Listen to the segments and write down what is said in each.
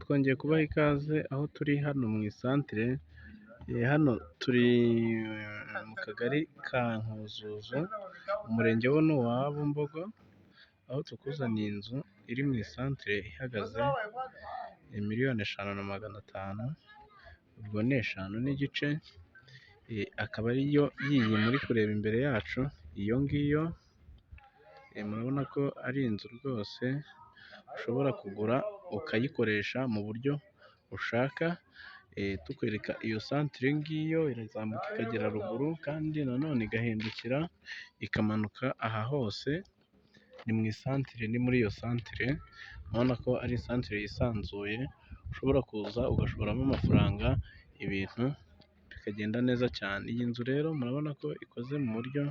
Twongeye kubaha ikaze aho turi hano mu isantere, hano turi mu kagari ka Nkuzuzu, umurenge wo ni uwa Bumbogo, aho tukuzaniye inzu iri mu isantere ihagaze $500,000, ubwo ni 5 n'igice, akaba ariyo y'iyi muri kureba imbere yacu, iyo ngiyo murabona ko ari inzu rwose ushobora kugura ukayikoresha mu buryo ushaka, tukwereka iyo santere ngiyo irazamuka ikagera ruguru kandi nanone igahindukira ikamanuka, aha hose ni mu isantere, ni muri iyo santere, urabona ko ari isantere yisanzuye, ushobora kuza ugashoramo amafaranga, ibintu bikagenda neza cyane. Iyi nzu rero murabona ko ikoze mu buryo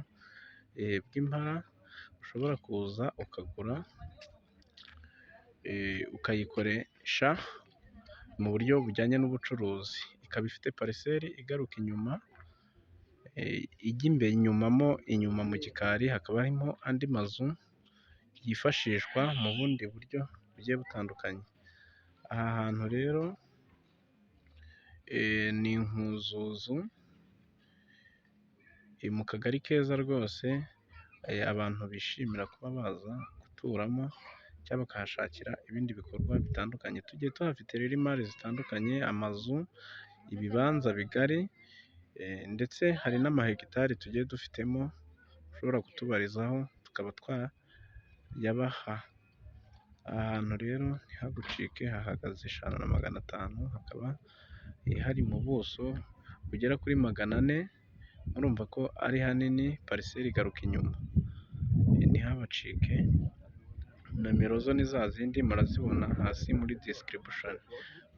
bw'impara, ushobora kuza ukagura ukayikoresha mu buryo bujyanye n'ubucuruzi, ikaba ifite pariseri igaruka inyuma, ijya imbere inyuma mu gikari hakaba harimo andi mazu yifashishwa mu bundi buryo bugiye butandukanye. Aha hantu rero ni Nkuzuzu mu kagari keza rwose, abantu bishimira kuba baza guturamo cyangwa bakahashakira ibindi bikorwa bitandukanye. Tugiye tuhafite rero imari zitandukanye, amazu, ibibanza bigari, ndetse hari n'amahegitari tugiye dufitemo ushobora kutubarizaho tukaba twayabaha. Aha hantu rero ntihagucike, hahagaze $500,000, hakaba hari mu buso bugera kuri 400, murumva ko ari hanini, pariseri igaruka inyuma, ntihabacike. Nomero zo ni za zindi murazibona hasi muri description.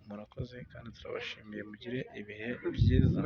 Murakoze kandi turabashimiye, mugire ibihe byiza.